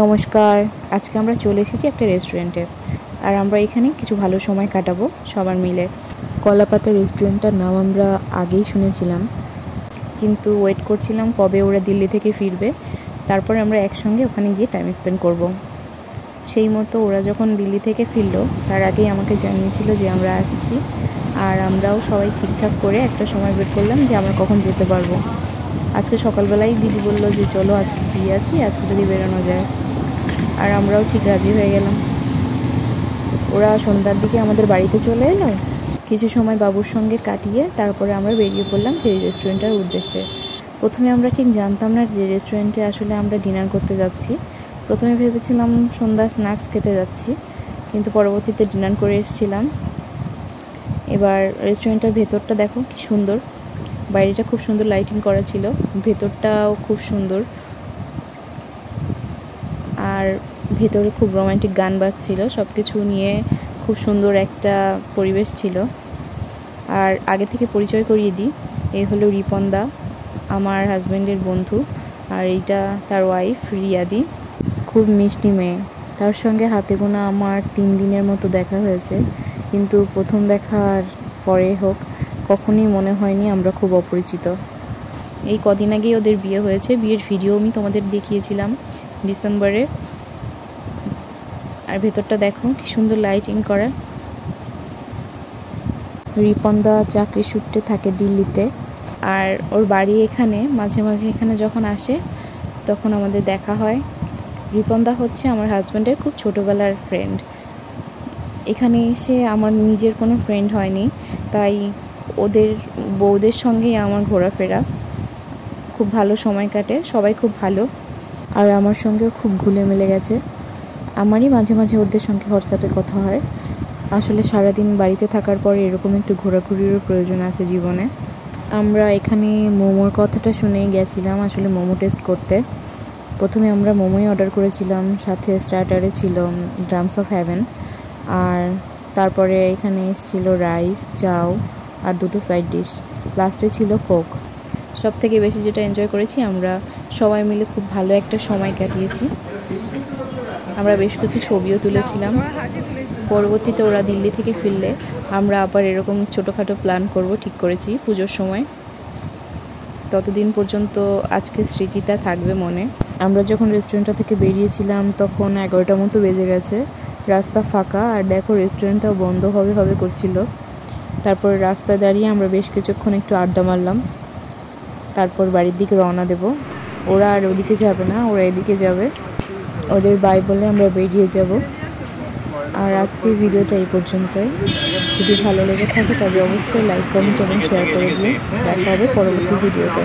নমস্কার, আজকে আমরা চলে এসেছি একটা রেস্টুরেন্টে। আর আমরা এখানে কিছু ভালো সময় কাটাবো সবার মিলে। কলাপাতা রেস্টুরেন্টটার নাম আমরা আগেই শুনেছিলাম, কিন্তু ওয়েট করছিলাম কবে ওরা দিল্লি থেকে ফিরবে, তারপরে আমরা একসঙ্গে ওখানে গিয়ে টাইম স্পেন্ড করব। সেই মতো ওরা যখন দিল্লি থেকে ফিরলো তার আগেই আমাকে জানিয়েছিল যে আমরা আসছি, আর আমরাও সবাই ঠিকঠাক করে একটা সময় বের করলাম যে আমরা কখন যেতে পারবো। আজকে সকালবেলায় দিদি বললো যে চলো আজকে ফ্রি আছি, আজকে যদি বেরোনো যায়। আর আমরাও ঠিক রাজি হয়ে গেলাম। ওরা সন্ধ্যার দিকে আমাদের বাড়িতে চলে এলো, কিছু সময় বাবুর সঙ্গে কাটিয়ে তারপরে আমরা বেরিয়ে পড়লাম সেই রেস্টুরেন্টের উদ্দেশ্যে। প্রথমে আমরা ঠিক জানতাম না যে রেস্টুরেন্টে আসলে আমরা ডিনার করতে যাচ্ছি। প্রথমে ভেবেছিলাম সন্ধ্যার স্ন্যাক্স খেতে যাচ্ছি, কিন্তু পরবর্তীতে ডিনার করে এসেছিলাম। এবার রেস্টুরেন্টের ভেতরটা দেখো কি সুন্দর, বাইরেটা খুব সুন্দর লাইটিং করা ছিল, ভেতরটাও খুব সুন্দর। আর ভেতরে খুব রোমান্টিক গান বাজছিল, সব কিছু নিয়ে খুব সুন্দর একটা পরিবেশ ছিল। আর আগে থেকে পরিচয় করিয়ে দিই, এই হলো রিপনদা, আমার হাজব্যান্ডের বন্ধু, আর এইটা তার ওয়াইফ রিয়াদি। খুব মিষ্টি মেয়ে। তার সঙ্গে হাতে গোনা আমার 3 দিনের মতো দেখা হয়েছে, কিন্তু প্রথম দেখার পরে হোক কখনই মনে হয়নি আমরা খুব অপরিচিত। এই কদিন আগেই ওদের বিয়ে হয়েছে, বিয়ের ভিডিও আমি তোমাদের দেখিয়েছিলাম ডিসেম্বরে। আর ভেতরটা দেখো কি সুন্দর লাইটিং করা। রিপনদা চাকরি সূত্রে থাকে দিল্লিতে, আর ওর বাড়ি এখানে। মাঝে মাঝে এখানে যখন আসে তখন আমাদের দেখা হয়। রিপনদা হচ্ছে আমার হাজব্যান্ডের খুব ছোটোবেলার ফ্রেন্ড। এখানে এসে আমার নিজের কোনো ফ্রেন্ড হয়নি, তাই ওদের বউদের সঙ্গেই আমার ঘোরাফেরা। খুব ভালো সময় কাটে, সবাই খুব ভালো, আর আমার সঙ্গেও খুব ঘুলে মিলে গেছে। আমারই মাঝে মাঝে ওদের সঙ্গে হোয়াটসঅ্যাপে কথা হয়। আসলে সারাদিন বাড়িতে থাকার পরে এরকম একটু ঘোরাঘুরিরও প্রয়োজন আছে জীবনে। আমরা এখানে মোমোর কথাটা শুনেই গেছিলাম আসলে মোমো টেস্ট করতে। প্রথমে আমরা মোমোই অর্ডার করেছিলাম, সাথে স্টার্টারে ছিল ড্রামস অফ হেভেন, আর তারপরে এখানে ছিল রাইস, চাউ আর 2টো সাইড ডিশ, লাস্টে ছিল কোক। সব থেকে বেশি যেটা এনজয় করেছি, আমরা সবাই মিলে খুব ভালো একটা সময় কাটিয়েছি। আমরা বেশ কিছু ছবিও তুলেছিলাম। পরবর্তীতে ওরা দিল্লি থেকে ফিরলে আমরা আবার এরকম ছোটোখাটো প্ল্যান করব ঠিক করেছি পুজোর সময়। ততদিন পর্যন্ত আজকের স্মৃতিটা থাকবে মনে। আমরা যখন রেস্টুরেন্টটা থেকে বেরিয়েছিলাম তখন 11টা মতো বেজে গেছে, রাস্তা ফাঁকা, আর দেখো রেস্টুরেন্টটাও বন্ধ হবে করছিল। তারপর রাস্তায় দাঁড়িয়ে আমরা বেশ কিছুক্ষণ একটু আড্ডা মারলাম, তারপর বাড়ির দিকে রওনা দেব। ওরা আর ওদিকে যাবে না, ওরা এদিকে যাবে। ওদের বাই বলে আমরা বেরিয়ে যাব। আর আজকের ভিডিওটা এই পর্যন্তই। যদি ভালো লেগে থাকে তবে অবশ্যই লাইক, কমেন্ট এবং শেয়ার করে দিয়ে দেখা হবে পরবর্তী ভিডিওতে।